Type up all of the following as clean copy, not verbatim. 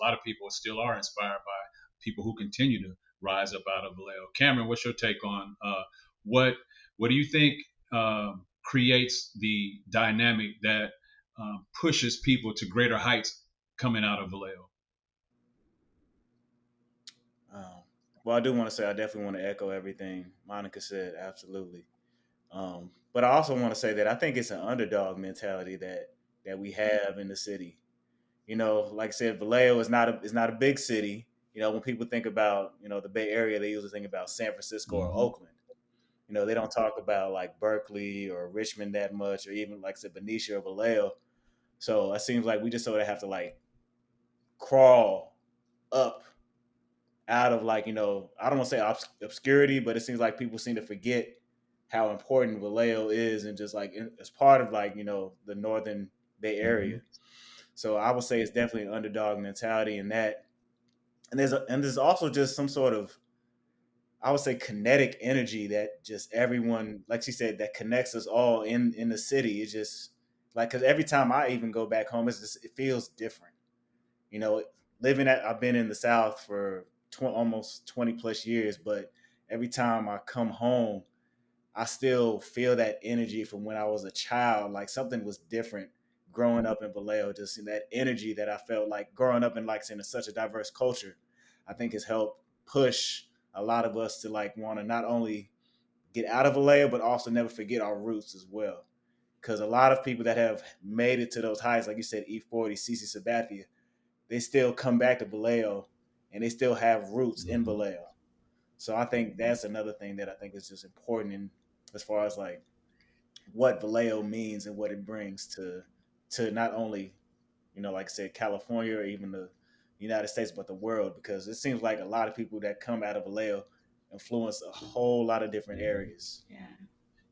a lot of people still are inspired by people who continue to rise up out of Vallejo. Cameron, what's your take on what what do you think creates the dynamic that pushes people to greater heights coming out of Vallejo? Um, well, I do want to say I definitely want to echo everything Monica said. Absolutely. But I also want to say that I think it's an underdog mentality that we have in the city. Like I said, Vallejo is not a big city. When people think about the Bay Area, they usually think about San Francisco or Mm-hmm. Oakland. They don't talk about like Berkeley or Richmond that much, or even like I said, Benicia or Vallejo. So it seems like we just sort of have to like crawl up out of like I don't want to say obscurity, but it seems like people seem to forget how important Vallejo is, and just like as part of like the Northern Bay Mm-hmm. Area. So I would say it's definitely an underdog mentality in that, and there's also just some sort of, I would say, kinetic energy that just everyone, like she said, that connects us all in the city. It's just like, because every time I even go back home, it feels different. You know, I've been in the South for almost 20 plus years, but every time I come home, I still feel that energy from when I was a child. Like something was different growing up in Vallejo. Just in that energy that I felt like growing up in like in such a diverse culture, I think has helped push a lot of us to like want to not only get out of Vallejo, but also never forget our roots as well. Because a lot of people that have made it to those heights, like you said, E40, CC Sabathia, they still come back to Vallejo and they still have roots in Mm-hmm. Vallejo. So I think that's another thing that I think is just important in, as far as like what Vallejo means and what it brings to not only like I said, California or even the United States, but the world, because it seems like a lot of people that come out of Vallejo influence a whole lot of different Mm-hmm. areas.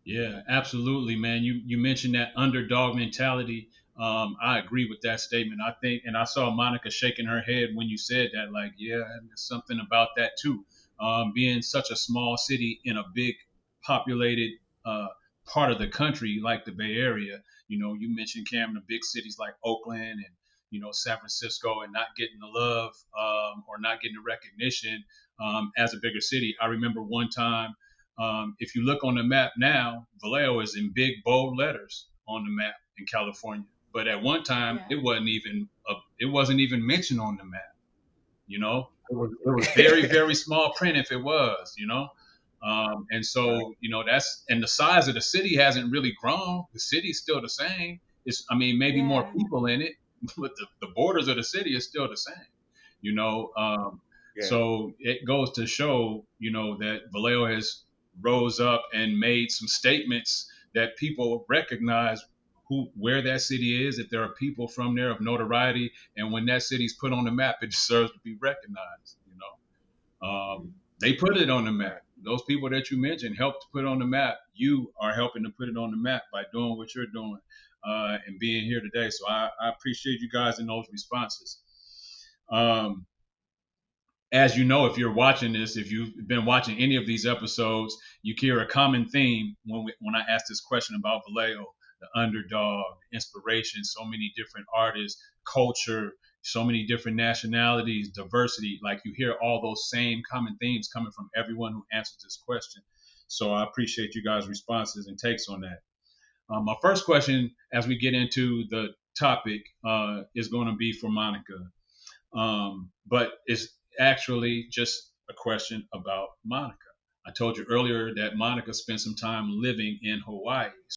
Yeah, absolutely, man. You mentioned that underdog mentality. I agree with that statement. I think, and I saw Monica shaking her head when you said that. Like, yeah, there's something about that too. Being such a small city in a big populated uh, part of the country like the Bay Area. You mentioned Cameron, the big cities like Oakland and San Francisco, and not getting the love or not getting the recognition as a bigger city. I remember one time if you look on the map now, Vallejo is in big bold letters on the map in California. But at one time, it wasn't even mentioned on the map. It was very very small print if it was. And Right. so that's and the size of the city hasn't really grown. The city's still the same. I mean, maybe more people in it, but the borders of the city is still the same. You know, um, Yeah. so it goes to show, that Vallejo has rose up and made some statements that people recognize where that city is, that there are people from there of notoriety, and when that city's put on the map, it deserves to be recognized. They put it on the map. Right. Those people that you mentioned helped to put it on the map. You are helping to put it on the map by doing what you're doing and being here today. So I appreciate you guys in those responses. Um, as you know, if you're watching this, if you've been watching any of these episodes, you hear a common theme when I ask this question about Vallejo, the underdog, inspiration, so many different artists, culture, so many different nationalities, diversity. Like you hear all those same common themes coming from everyone who answers this question. So I appreciate you guys' responses and takes on that. My first question, as we get into the topic, is going to be for Monica. But it's actually just a question about Monica. I told you earlier that Monica spent some time living in Hawaii.